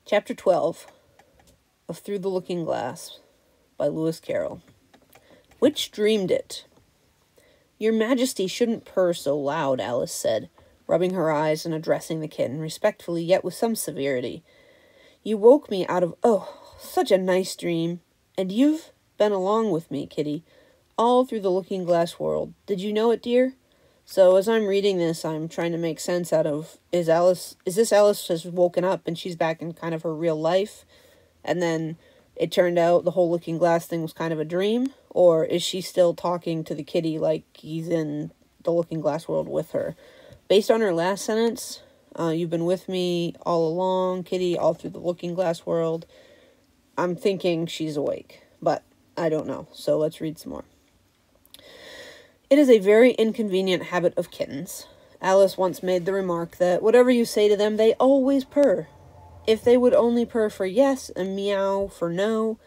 Chapter 12 of Through the Looking Glass by Lewis Carroll. Which dreamed it? Your Majesty shouldn't purr so loud, Alice said, rubbing her eyes and addressing the kitten respectfully yet with some severity. You woke me out of, such a nice dream. And you've been along with me, Kitty, all through the Looking Glass world. Did you know it, dear? So as I'm reading this, I'm trying to make sense out of, is this Alice has woken up and she's back in kind of her real life? And then it turned out the whole Looking Glass thing was kind of a dream? Or is she still talking to the kitty like he's in the Looking Glass world with her? Based on her last sentence, you've been with me all along, Kitty, all through the Looking Glass world. I'm thinking she's awake, but I don't know. So let's read some more. It is a very inconvenient habit of kittens. Alice once made the remark that whatever you say to them, they always purr. If they would only purr for yes and meow for no,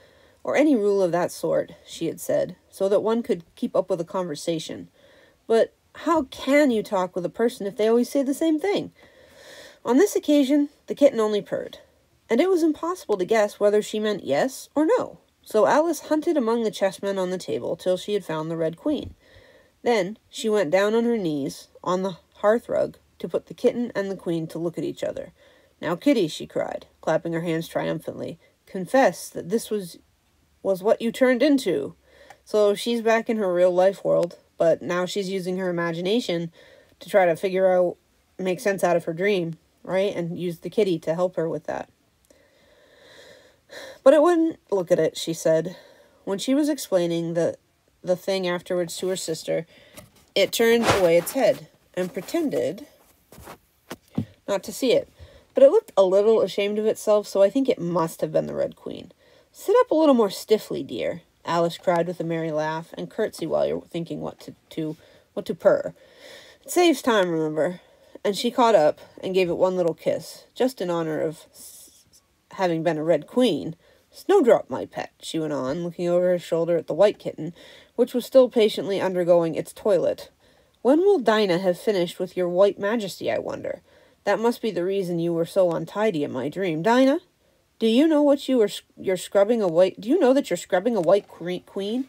or any rule of that sort, she had said, so that one could keep up with a conversation. But how can you talk with a person if they always say the same thing? On this occasion, the kitten only purred, and it was impossible to guess whether she meant yes or no. So Alice hunted among the chessmen on the table till she had found the Red Queen. Then she went down on her knees on the hearthrug to put the kitten and the queen to look at each other. Now, Kitty, she cried, clapping her hands triumphantly, confess that this was what you turned into. So she's back in her real life world, but now she's using her imagination to try to make sense out of her dream, right? And use the kitty to help her with that. But it wouldn't look at it, she said. When she was explaining the thing afterwards to her sister, it turned away its head and pretended not to see it. But it looked a little ashamed of itself, so I think it must have been the Red Queen. Sit up a little more stiffly, dear, Alice cried with a merry laugh, and curtsy while you're thinking what to purr. It saves time, remember. And she caught up and gave it one little kiss, just in honor of having been a Red Queen. Snowdrop, my pet, she went on, looking over her shoulder at the white kitten, which was still patiently undergoing its toilet. When will Dinah have finished with your white majesty, I wonder? That must be the reason you were so untidy in my dream. Dinah, do you know what you're scrubbing a white... Do you know that you're scrubbing a white queen?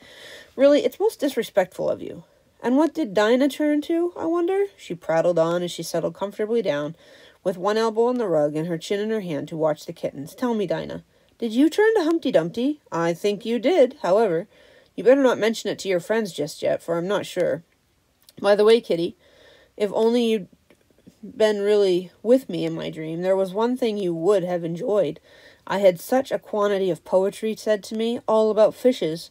Really, it's most disrespectful of you. And what did Dinah turn to, I wonder? She prattled on as she settled comfortably down, with one elbow on the rug and her chin in her hand to watch the kittens. Tell me, Dinah, did you turn to Humpty Dumpty? I think you did, however. You better not mention it to your friends just yet, for I'm not sure. By the way, Kitty, if only you'd been really with me in my dream, there was one thing you would have enjoyed. I had such a quantity of poetry said to me, all about fishes.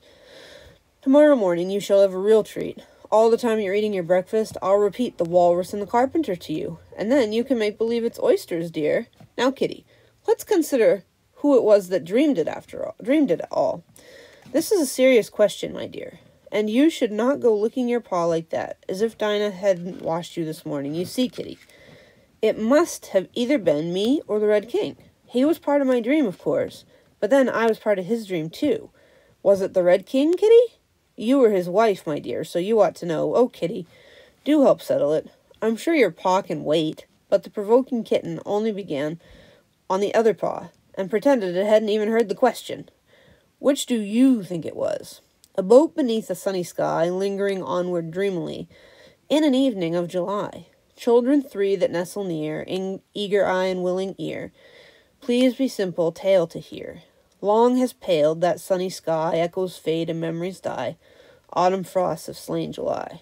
Tomorrow morning you shall have a real treat. All the time you're eating your breakfast, I'll repeat The Walrus and the Carpenter to you, and then you can make believe it's oysters, dear. Now, Kitty, let's consider who it was that dreamed it all. This is a serious question, my dear, and you should not go licking your paw like that, as if Dinah hadn't washed you this morning. You see, Kitty, it must have either been me or the Red King. He was part of my dream, of course, but then I was part of his dream, too. Was it the Red King, Kitty? You were his wife, my dear, so you ought to know. Oh, Kitty, do help settle it. I'm sure your paw can wait. But the provoking kitten only began on the other paw, and pretended it hadn't even heard the question. Which do you think it was? A boat beneath a sunny sky, lingering onward dreamily, in an evening of July. Children three that nestle near, in eager eye and willing ear, please be simple tale to hear. Long has paled that sunny sky, echoes fade and memories die, autumn frosts have slain July.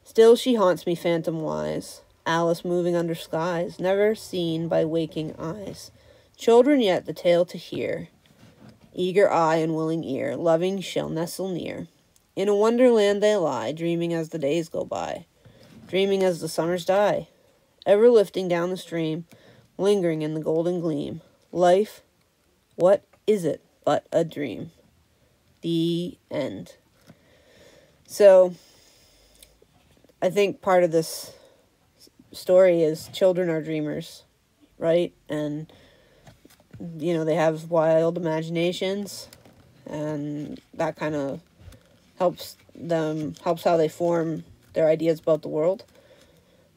Still she haunts me phantom-wise, Alice moving under skies, never seen by waking eyes. Children yet the tale to hear, eager eye and willing ear, loving shall nestle near. In a wonderland they lie, dreaming as the days go by, dreaming as the summers die, ever lifting down the stream, lingering in the golden gleam. Life, what is it but a dream? The end. So, I think part of this story is children are dreamers, right? And, you know, they have wild imaginations, and that kind of helps how they form their ideas about the world.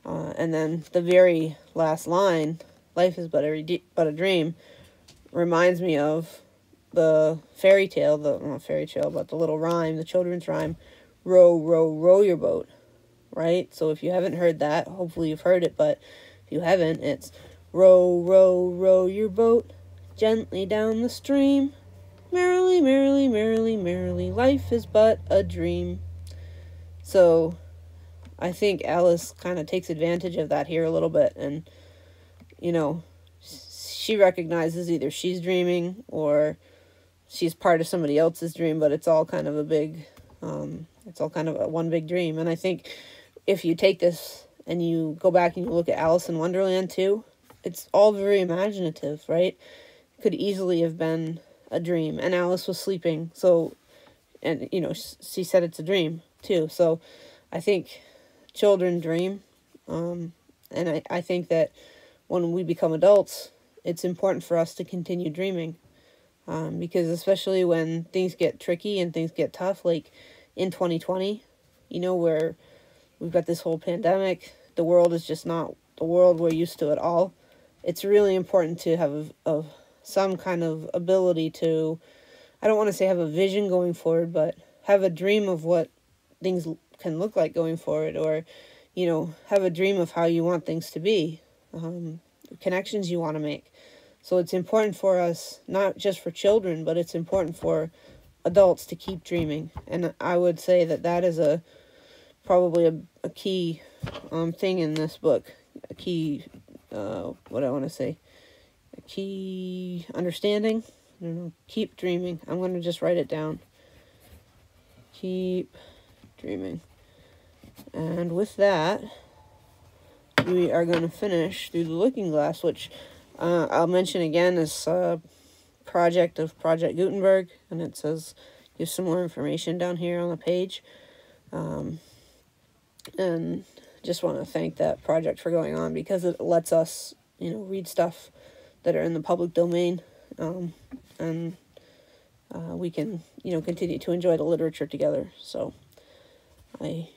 And then the very last line, life is but a dream, reminds me of the fairy tale, not fairy tale, but the little rhyme, the children's rhyme, row, row, row your boat, right? So if you haven't heard that, hopefully you've heard it, but if you haven't, it's row, row, row your boat gently down the stream. Merrily, merrily, merrily, merrily, life is but a dream. So I think Alice kind of takes advantage of that here a little bit, and, you know, she recognizes either she's dreaming or she's part of somebody else's dream, but it's all kind of a big, it's all kind of a one big dream. And I think if you take this and you go back and you look at Alice in Wonderland too, it's all very imaginative, right? It could easily have been a dream, and Alice was sleeping, so, and, you know, she said it's a dream too. So I think children dream, and I think that when we become adults, it's important for us to continue dreaming, because especially when things get tricky and things get tough, like in 2020, you know, where we've got this whole pandemic, the world is just not the world we're used to at all. It's really important to have some kind of ability to, I don't want to say have a vision going forward, but have a dream of what things can look like going forward, or, you know, have a dream of how you want things to be, connections you want to make. So it's important for us, not just for children, but it's important for adults to keep dreaming. And I would say that that is probably a key thing in this book, a key, what I want to say, a key understanding. I don't know, keep dreaming. I'm going to just write it down. Keep dreaming. And with that, we are going to finish Through the Looking Glass, which I'll mention again is a project of Project Gutenberg, and it says, gives some more information down here on the page. And just want to thank that project for going on, because it lets us, you know, read stuff that are in the public domain, and we can, you know, continue to enjoy the literature together. So I